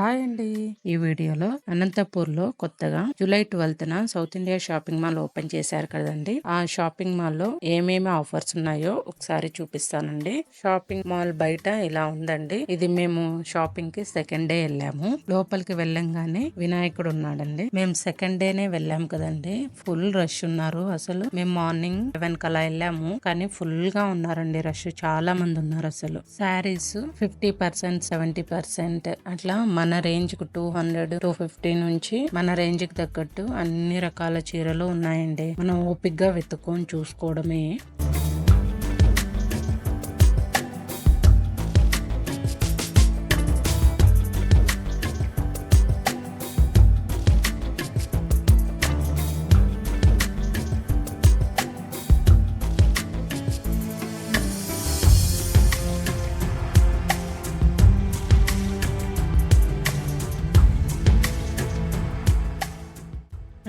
Hi అండి. ఈ వీడియోలో అనంతపూర్లో కొత్తగా జూలై 12న South India shopping mall open చేశారు కదండి. ఆ షాపింగ్ మాల్లో ఏమేమి ఆఫర్స్ ఉన్నాయో ఒకసారి చూపిస్తానండి. షాపింగ్ మాల్ బయట ఇలా ఉందండి. ఇది మేము షాపింగ్ కి సెకండ్ డే వెళ్ళాము. లోపలికి వెళ్ళంగానే వినాయకుడు ఉన్నాడండి. మేము సెకండ్ డేనే వెళ్ళాము కదండి. ఫుల్ రష్ ఉన్నారు. అసలు మేము మార్నింగ్ 11 కలా వెళ్ళాము, కానీ ఫుల్ గా ఉన్నారండి. రష్ చాలా మంది ఉన్నారు. అసలు శారీస్ 50%, 70% అట్లా మన రేంజ్ కు 200, 250 నుంచి మన రేంజ్ కి తగ్గట్టు అన్ని రకాల చీరలు ఉన్నాయండి. మనం ఓపిక్ గా వెతుక్కొని చూసుకోవడమే.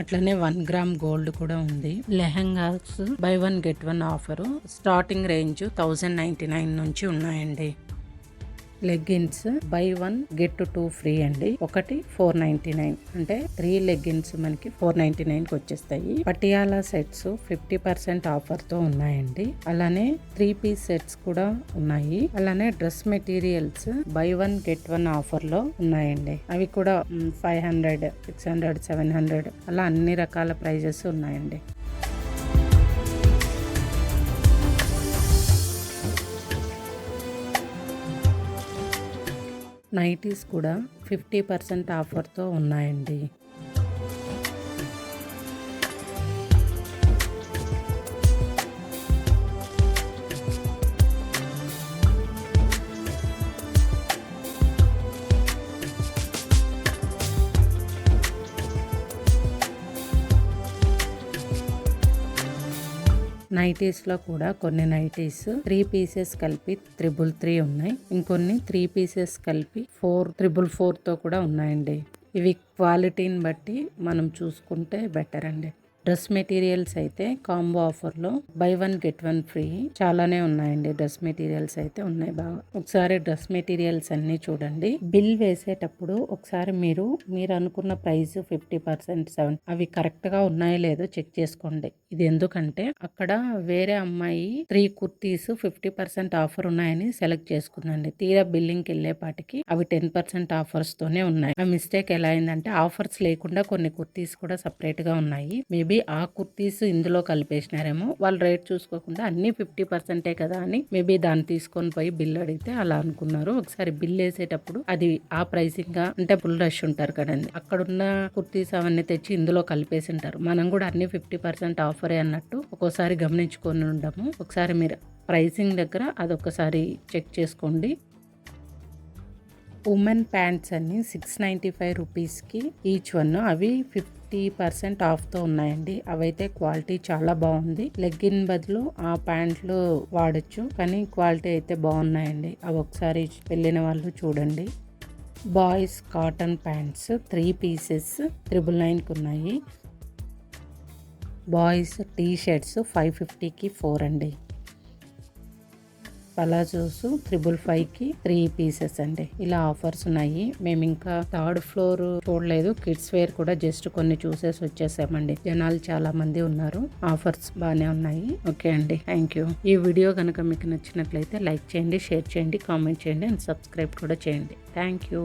అట్లనే 1 గ్రామ్ గోల్డ్ కూడా ఉంది. Lehengas by 1 get 1 offer. Starting range 1099 నుంచి ఉన్నాయండి. లెగ్గిన్స్ బై 1 గెట్ 2 ఫ్రీ అండి. ఒకటి 499, అంటే 3 లెగ్గిన్స్ మనకి 499 కి వచ్చేస్తాయి. పటియాలా సెట్స్ 50% ఆఫర్ తో ఉన్నాయండి. అలానే 3 పీస్ సెట్స్ కూడా ఉన్నాయి. అలానే dress materials by 1 get 1 offer లో ఉన్నాయండి. అవి కూడా 500, 600, 700 అలా అన్ని రకాల ప్రైజెస్ ఉన్నాయండి. నైటీస్ కూడా 50% ఆఫర్తో ఉన్నాయండి. నైటీస్లో కూడా కొన్ని నైటీస్ 3 పీసెస్ కలిపి 333 ఉన్నాయి. ఇంకొన్ని 3 పీసెస్ కలిపి 4444తో కూడా ఉన్నాయండి. ఇవి క్వాలిటీని బట్టి మనం చూసుకుంటే బెటర్ అండి. డ్రెస్ మెటీరియల్స్ అయితే కాంబో ఆఫర్లో బై 1 గెట్ 1 ఫ్రీ చాలానే ఉన్నాయండి. డ్రెస్ మెటీరియల్స్ అయితే ఉన్నాయి బాగా. ఒకసారి డ్రెస్ మెటీరియల్స్ అన్ని చూడండి. బిల్ వేసేటప్పుడు ఒకసారి మీరు అనుకున్న ప్రైస్ 50%, 7 అవి కరెక్ట్ గా ఉన్నాయో లేదో చెక్ చేసుకోండి. ఇది ఎందుకంటే అక్కడ వేరే అమ్మాయి 3 కుర్తీస్ 50% ఆఫర్ ఉన్నాయని సెలెక్ట్ చేసుకుందండి. తీరా బిల్లింగ్కి వెళ్ళేపాటికి అవి 10% ఆఫర్స్ తోనే ఉన్నాయి. ఆ మిస్టేక్ ఎలా అయిందంటే ఆఫర్స్ లేకుండా కొన్ని కుర్తీస్ కూడా సపరేట్ గా ఉన్నాయి. మేబీ ఆ కుర్తీస్ ఇందులో కలిపేసినారేమో. వాళ్ళు రేట్ చూసుకోకుండా అన్ని 50% కదా అని మేబీ దాన్ని తీసుకొని పోయి బిల్ అడిగితే అలా అనుకున్నారు. ఒకసారి బిల్ వేసేటప్పుడు అది ఆ ప్రైసింగ్ గా, అంటే ఫుల్ రష్ ఉంటారు కదండి, అక్కడున్న కుర్తీస్ అవన్నీ తెచ్చి ఇందులో కలిపేసి ఉంటారు. మనం కూడా అన్ని 50% ఆఫరే అన్నట్టు ఒక్కోసారి గమనించుకొని ఉండము. ఒకసారి మీరు ప్రైసింగ్ దగ్గర అదొకసారి చెక్ చేసుకోండి. ఉమెన్ ప్యాంట్స్ అన్ని 695 రూపీస్కి ఈచ్ వన్. అవి 50% ఆఫ్తో ఉన్నాయండి. అవైతే క్వాలిటీ చాలా బాగుంది. లెగ్గిన్ బదులు ఆ ప్యాంట్లు వాడచ్చు, కానీ క్వాలిటీ అయితే బాగున్నాయండి. అవి ఒకసారి వెళ్ళిన వాళ్ళు చూడండి. బాయ్స్ కాటన్ ప్యాంట్స్ 3 పీసెస్ 999కి ఉన్నాయి. బాయ్స్ టీ షర్ట్స్ 550కి 4 అండి. పలాజోస్ 555కి 3 పీసెస్ అండి. ఇలా ఆఫర్స్ ఉన్నాయి. మేము ఇంకా 3rd ఫ్లోర్ చూడలేదు. కిడ్స్ వేర్ కూడా జస్ట్ కొన్ని చూసేసి వచ్చేసామండి. జనాలు చాలా మంది ఉన్నారు. ఆఫర్స్ బాగానే ఉన్నాయి. ఓకే అండి, థ్యాంక్ యూ. ఈ వీడియో కనుక మీకు నచ్చినట్లయితే లైక్ చేయండి, షేర్ చేయండి, కామెంట్ చేయండి అండ్ సబ్స్క్రైబ్ కూడా చేయండి. Thank you.